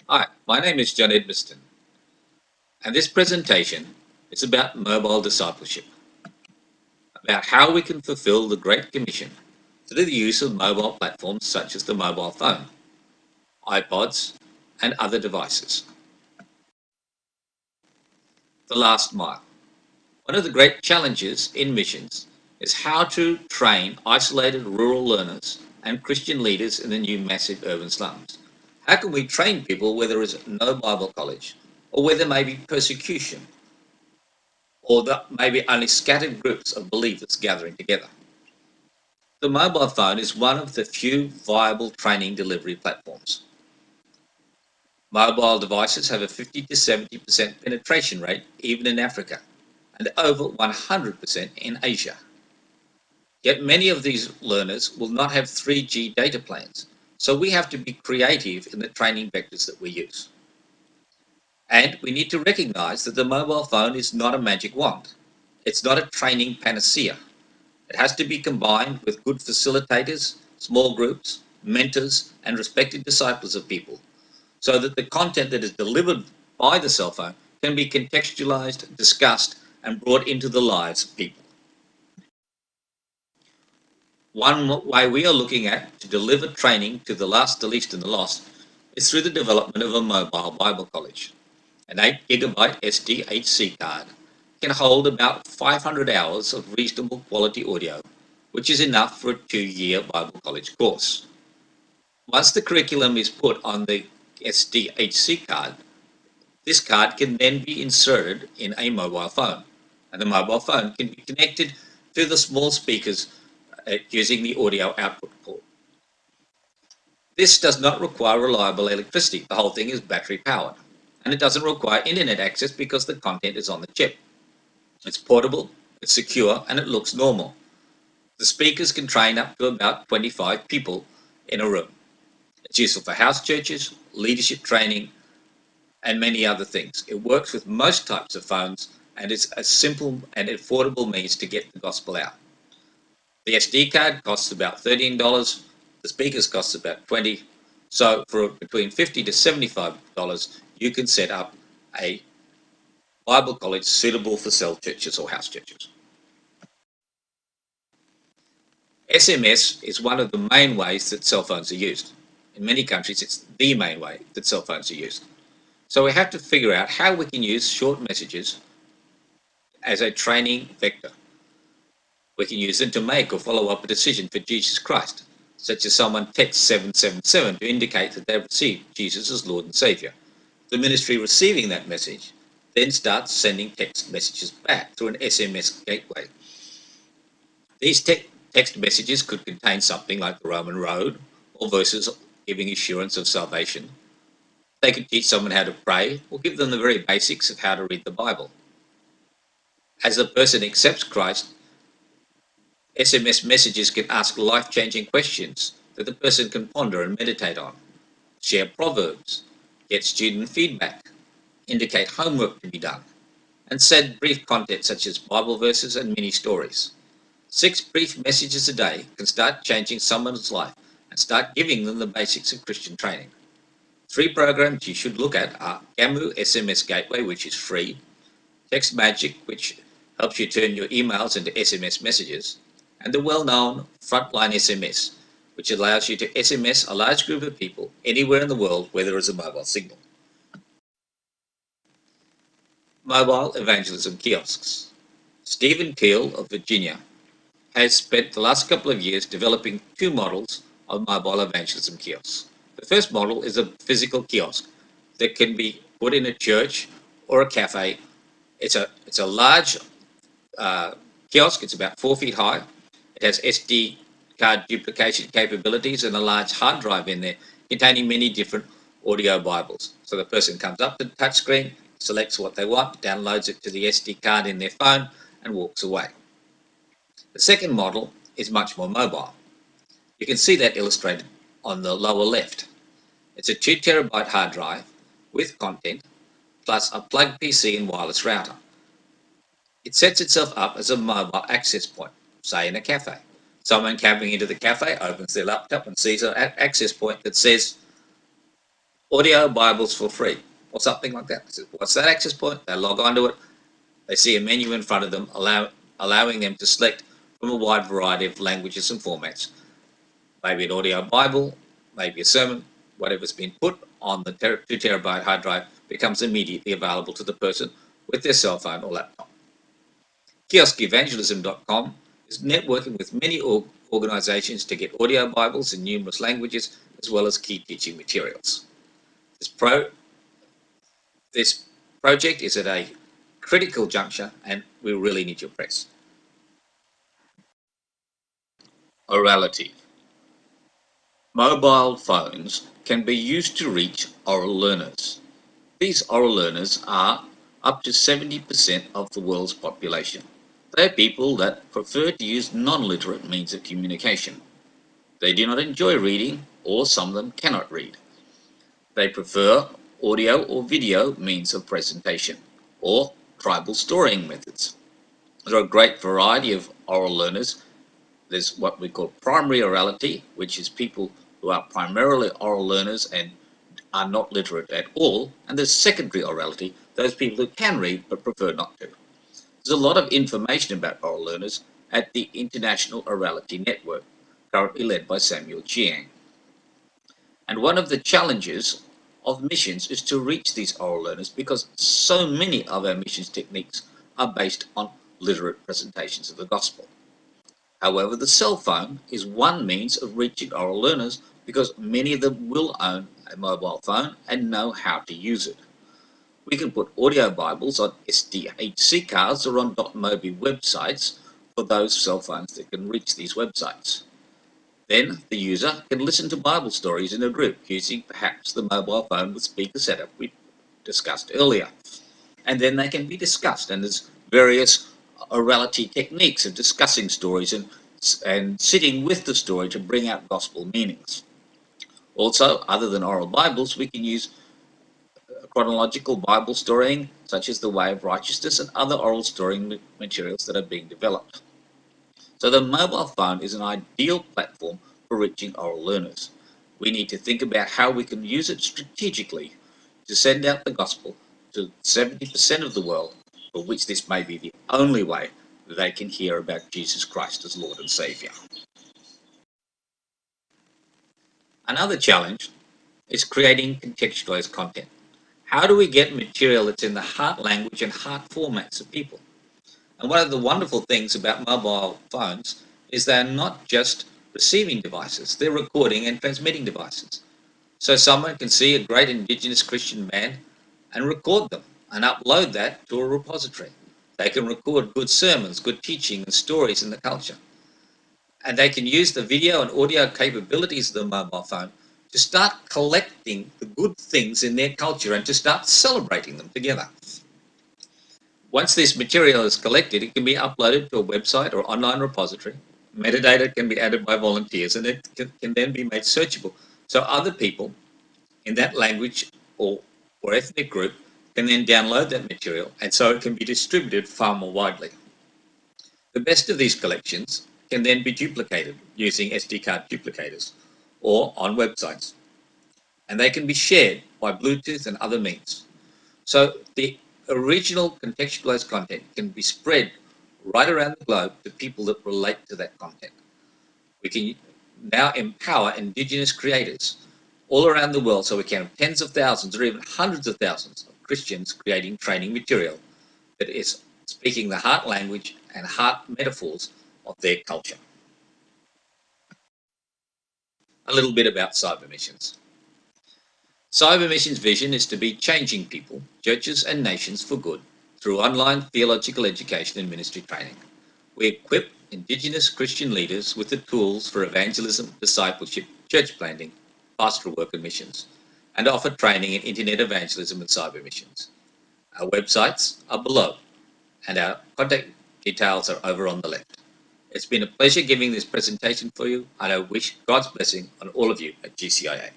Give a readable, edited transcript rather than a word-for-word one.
Hi, my name is John Edmiston, and this presentation is about mobile discipleship, about how we can fulfill the Great Commission through the use of mobile platforms such as the mobile phone, iPods, and other devices. The last mile. One of the great challenges in missions is how to train isolated rural learners and Christian leaders in the new massive urban slums. How can we train people where there is no Bible college, or where there may be persecution, or that maybe only scattered groups of believers gathering together? The mobile phone is one of the few viable training delivery platforms. Mobile devices have a 50 to 70% penetration rate even in Africa, and over 100% in Asia. Yet many of these learners will not have 3G data plans, so we have to be creative in the training vectors that we use. And we need to recognize that the mobile phone is not a magic wand. It's not a training panacea. It has to be combined with good facilitators, small groups, mentors, and respected disciples of people, so that the content that is delivered by the cell phone can be contextualized, discussed, and brought into the lives of people. One way we are looking at to deliver training to the last, the least, and the lost is through the development of a mobile Bible college. An 8 GB SDHC card can hold about 500 hours of reasonable quality audio, which is enough for a 2-year Bible college course. Once the curriculum is put on the SDHC card, this card can then be inserted in a mobile phone, and the mobile phone can be connected to the small speakers using the audio output port. This does not require reliable electricity. The whole thing is battery powered, and it doesn't require internet access because the content is on the chip. It's portable, it's secure, and it looks normal. The speakers can train up to about 25 people in a room. It's useful for house churches, leadership training, and many other things. It works with most types of phones, and it's a simple and affordable means to get the gospel out. The SD card costs about $13. The speakers cost about $20. So for between $50 to $75, you can set up a Bible college suitable for cell churches or house churches. SMS is one of the main ways that cell phones are used. In many countries, it's the main way that cell phones are used. So we have to figure out how we can use short messages as a training vector. We can use them to make or follow up a decision for Jesus Christ, such as someone texts 777 to indicate that they've received Jesus as Lord and Saviour. The ministry receiving that message then starts sending text messages back through an SMS gateway. These text messages could contain something like the Roman road or verses giving assurance of salvation. They could teach someone how to pray or give them the very basics of how to read the Bible. As the person accepts Christ, SMS messages can ask life-changing questions that the person can ponder and meditate on, share proverbs, get student feedback, indicate homework to be done, and send brief content such as Bible verses and mini stories. 6 brief messages a day can start changing someone's life and start giving them the basics of Christian training. 3 programs you should look at are Gamu SMS Gateway, which is free, Text Magic, which helps you turn your emails into SMS messages, and the well-known Frontline SMS, which allows you to SMS a large group of people anywhere in the world where there is a mobile signal. Mobile evangelism kiosks. Stephen Keel of Virginia has spent the last couple of years developing 2 models of mobile evangelism kiosks. The first model is a physical kiosk that can be put in a church or a cafe. It's a large kiosk. It's about 4 feet high. It has SD card duplication capabilities and a large hard drive in there containing many different audio Bibles. So the person comes up to the touchscreen, selects what they want, downloads it to the SD card in their phone, and walks away. The second model is much more mobile. You can see that illustrated on the lower left. It's a 2 terabyte hard drive with content, plus a plug PC and wireless router. It sets itself up as a mobile access point, say in a cafe. Someone coming into the cafe opens their laptop and sees an access point that says audio Bibles for free, or something like that. So what's that access point? They log onto it. They see a menu in front of them, allowing them to select from a wide variety of languages and formats. Maybe an audio Bible, maybe a sermon, whatever's been put on the 2 terabyte hard drive becomes immediately available to the person with their cell phone or laptop. KioskEvangelism.com is networking with many organizations to get audio Bibles in numerous languages, as well as key teaching materials. This project is at a critical juncture, and we really need your press. Orality. Mobile phones can be used to reach oral learners. These oral learners are up to 70% of the world's population. They are people that prefer to use non-literate means of communication. They do not enjoy reading, or some of them cannot read. They prefer audio or video means of presentation, or tribal storying methods. There are a great variety of oral learners. There's what we call primary orality, which is people who are primarily oral learners and are not literate at all. And there's secondary orality, those people who can read but prefer not to. There's a lot of information about oral learners at the International Orality Network, currently led by Samuel Chiang. And one of the challenges of missions is to reach these oral learners, because so many of our missions techniques are based on literate presentations of the gospel. However, the cell phone is one means of reaching oral learners, because many of them will own a mobile phone and know how to use it. We can put audio Bibles on SDHC cards or on .mobi websites for those cell phones that can reach these websites. Then the user can listen to Bible stories in a group using perhaps the mobile phone with speaker setup we discussed earlier. And then they can be discussed, and there's various orality techniques of discussing stories and sitting with the story to bring out gospel meanings. Also, other than oral Bibles, we can use chronological Bible storying, such as the Way of Righteousness and other oral storying materials that are being developed. So the mobile phone is an ideal platform for reaching oral learners. We need to think about how we can use it strategically to send out the gospel to 70% of the world, for which this may be the only way they can hear about Jesus Christ as Lord and Saviour. Another challenge is creating contextualized content. How do we get material that's in the heart language and heart formats of people? And one of the wonderful things about mobile phones is they're not just receiving devices, they're recording and transmitting devices. So someone can see a great Indigenous Christian band and record them and upload that to a repository. They can record good sermons, good teaching and stories in the culture. And they can use the video and audio capabilities of the mobile phone to start collecting the good things in their culture and to start celebrating them together. Once this material is collected, it can be uploaded to a website or online repository. Metadata can be added by volunteers, and it can then be made searchable, so other people in that language or ethnic group can then download that material, and so it can be distributed far more widely. The best of these collections can then be duplicated using SD card duplicators or on websites, and they can be shared by Bluetooth and other means. So the original contextualized content can be spread right around the globe to people that relate to that content. We can now empower Indigenous creators all around the world, so we can have tens of thousands or even hundreds of thousands of Christians creating training material that is speaking the heart language and heart metaphors of their culture. A little bit about cyber missions. Cyber Mission's vision is to be changing people, churches and nations for good through online theological education and ministry training. We equip Indigenous Christian leaders with the tools for evangelism, discipleship, church planting, pastoral work and missions, and offer training in internet evangelism and cyber missions. Our websites are below, and our contact details are over on the left. It's been a pleasure giving this presentation for you, and I wish God's blessing on all of you at GCIA.